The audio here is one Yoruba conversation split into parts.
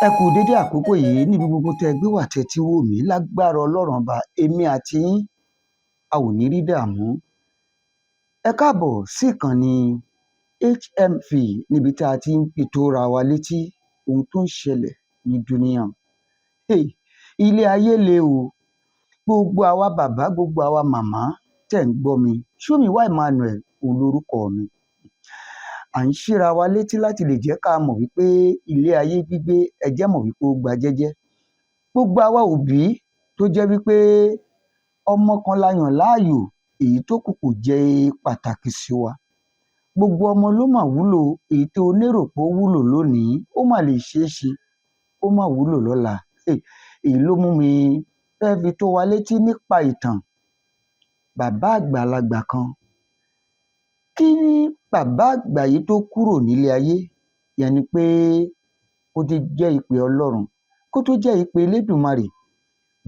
Ẹ kú dédé àkókò yìí níbi gbogbo tẹ́ ẹ gbé wà tẹ́ tí wò mí lágbára Ọlọ́run ọba èmi àti yín a ò ní rí dààmú. Ẹ káàbọ̀ sí ìkànnì HMV níbi tí a ti ń fi tó ra wa létí ohun tó ń ṣẹlẹ̀ ní dúníà. Ilé ayé le o, gbogbo àwa bàbá gbogbo àwa màmá tẹ̀ ń gbọ́ mi, Ṣómìwá Emmanuel òun lorúkọ mi. À ń ṣíra wa létí láti lè jẹ́ ká mọ̀ wípé ilé ayé gbígbé ẹ jẹ́ mọ̀ wípé ó gba jẹ́jẹ́. Gbogbo àwa òbí tó jẹ́ wípé ọmọ kan la yàn láàyò, èyí tó kù kò jẹ́ pàtàkì sí wa. Gbogbo ọmọ ló mà wúlò, èyí tó lérò pé ó wúlò lónìí ó mà lè ṣeé ṣe ó mà wúlò lọ́la. Èyí ló mú mi fẹ́ fi tó wa létí nípa ìtàn bàbá àgbàlagbà kan. Kí bàbá àgbà yìí tó kúrò nílé ayé, yẹn ni pé ó ti jẹ́ ìpè Ọlọ́run, kó tó jẹ́ ìpè Elédùmarè,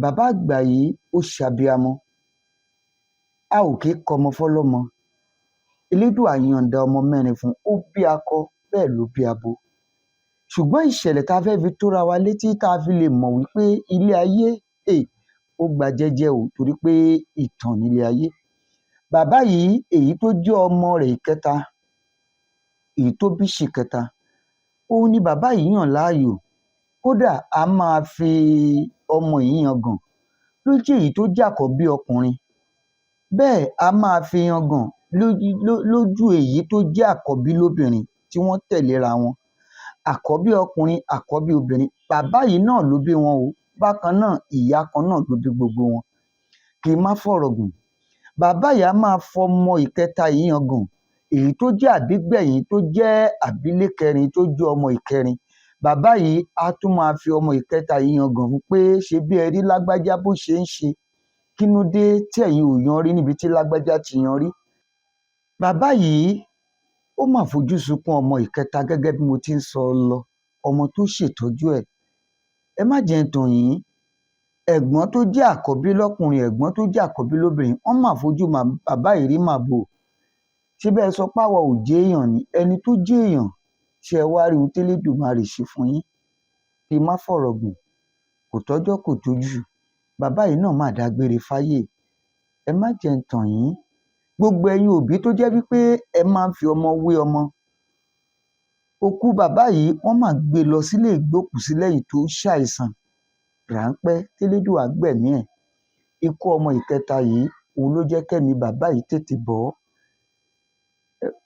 bàbá àgbà yìí ó ṣàbíamọ. A ò kì í kọmọ fọlọ́mọ. Elédùà yọ̀ǹda ọmọ mẹ́rin fún, ó bí akọ bẹ́ẹ̀ ló bí abo. Ṣùgbọ́n ìṣẹ̀lẹ̀ tá a fẹ́ fi tóra wa létí tá a fi lè mọ̀ wípé ilé ayé ó gba jẹ́jẹ́ o, torí pé ìtàn nílé ayé. Bàbá yìí èyí tó jẹ́ ọmọ rẹ̀ ìkẹta, èyí tó bí sí kẹta, òun ni bàbá yìí yàn láàyò. Kódà a máa fi ọmọ yìí yangàn lójú èyí tó jẹ́ àkọ́bí ọkùnrin, bẹ́ẹ̀ a máa fi yangàn lójú èyí tó jẹ́ àkọ́bí lóbìnrin tí wọ́n tẹ̀léra wọn. Àkọ́bí ọkùnrin, àkọ́bí obìnrin, bàbá yìí náà ló bí wọn o, bákan náà ìyá kan náà ló bí gbogbo wọn. Kì í má fọ̀rọ̀ gùn, bàbá yìí a máa fọmọ ìkẹta yìí yangàn, èyí tó jẹ́ àbígbẹ̀yìn tó jẹ́ àbílékẹrin tó jẹ́ ọmọ ìkẹrin. Bàbá yìí á tún máa fi ọmọ ìkẹta yìí yangàn fún pé ṣe bí ẹ rí lágbájá bó ṣe ń ṣe, kínú dé tí ẹ̀yin ò yan rí níbi tí lágbájá ti yan rí. Bàbá yìí ó mà fojú sunkún ọmọ ìkẹta gẹ́gẹ́ bí mo ti ń sọ lọ, ọmọ tó ṣètọ́jú ẹ̀. Ẹ má jẹ́ n tàn yín, ẹ̀gbọ́n tó jẹ́ àkọ́bí lọ́kùnrin, ẹ̀gbọ́n tó jẹ́ àkọ́bí lóbìnrin, wọ́n mà fojú bàbá yìí rí màbo. Ṣé bẹ́ẹ̀ sọ pé àwa ò jẹ́ èèyàn ni? Ẹni tó jẹ́ èèyàn ṣé ẹ wá rí ohun tí Elédùmarè ṣe fún yín? Kí n má fọ̀rọ̀ gùn, kò tọ́jọ́ kò tójú, bàbá yìí náà mà dágbére fáyé. Ẹ má jẹ́ n tàn yín, gbogbo ẹ̀yin òbí tó jẹ́ wípé ẹ máa ń fi ọmọ wé ọmọ. Òkú bàbá yìí wọ́n mà gbé lọ sílé ìgbókùúsí lẹ́yìn tó ṣàìsàn ráńpẹ́ tẹ́lẹ́dùà gbẹ̀mí ẹ̀. Ikú ọmọ ìkẹta yìí òun ló jẹ́ kẹ́mi bàbá yìí tètè bọ́.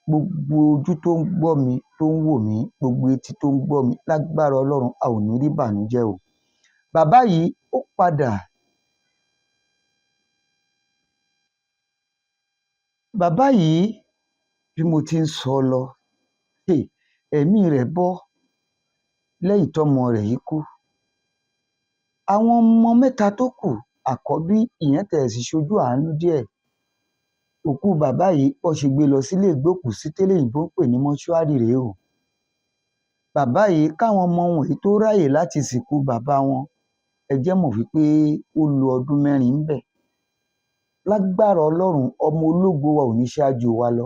Gbogbo ojú tó ń gbọ́ mi tó ń wò mí, gbogbo etí tó ń gbọ́ mi, lágbára Ọlọ́run a ò ní rí bànújẹ́ o. Bàbá yìí ó padà, bàbá yìí bí mo ti ń sọ lọ, ẹ̀mí rẹ̀ bọ́ lẹ́yìn tọ́mọ rẹ̀ yìí kú. Àwọn ọmọ mẹ́ta tó kù, àkọ́bí ìyẹn tẹ̀ sì ṣojú àánú díẹ̀. Òkú bàbá yìí wọ́n ṣe gbé lọ sílé ìgbókùúsí tẹ́lẹ̀ òyìnbó ń pè ní mọ́ṣúárì rèé o. Bàbá yìí káwọn ọmọ wọ̀nyí tó ráyè láti sìnkú bàbá wọn, ẹ jẹ́ mọ̀ wípé ó lo ọdún 4 ńbẹ̀. Lágbára Ọlọ́run ọmọ ológo wa ò ní ṣáájú wa lọ.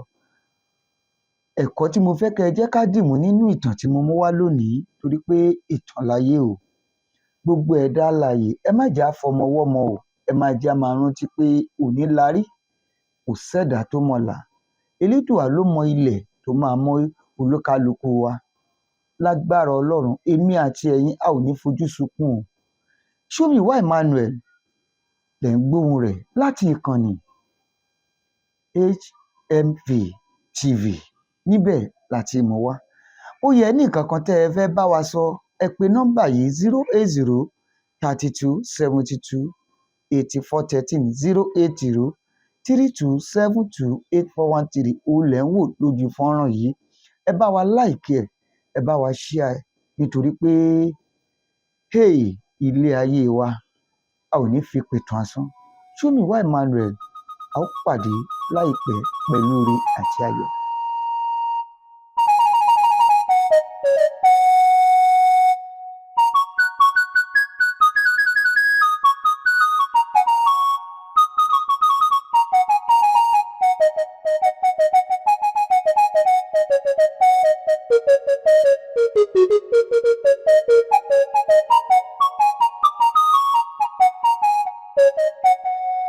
Ẹ̀kọ́ tí mo fẹ́ kẹ́ ẹ jẹ́ ká dìmú nínú ìtàn tí mo mú wá lónìí, torí pé ìtàn láyé o. Gbogbo ẹ̀dá alààyè ẹ má jẹ́ àfọmọwọ́mọ o, ẹ má jẹ́ á máa rántí pé òní la rí, kò sẹ́dá tó mọ̀la. Elédùà ló mọ ilẹ̀ tó máa mọ olúkálukú wa. Lágbára Ọlọ́run èmi àti ẹ̀yin a ò ní fojú sunkún o. Ṣómìwá Emmanuel lẹ̀ ń gbóhùn rẹ̀ láti ìkànnì HMV TV, níbẹ̀ láti mú wá. Ó yẹ ní nǹkan kan tẹ́ ẹ fẹ́ bá wa sọ, ẹ pe nọ́mbà yìí 080 32 72 84 13 080 32 72 8413. Ó lẹ̀ ń wò lójú fọ́nrán yìí. Ẹ bá wa like ẹ̀, ẹ bá wa share ẹ̀, nítorí pé ilé ayé wa a ò ní fi pìtàn asán. Ṣómìwá Emmanuel, a ó pàdé láìpẹ́ pẹ̀lú ire àti ayọ̀.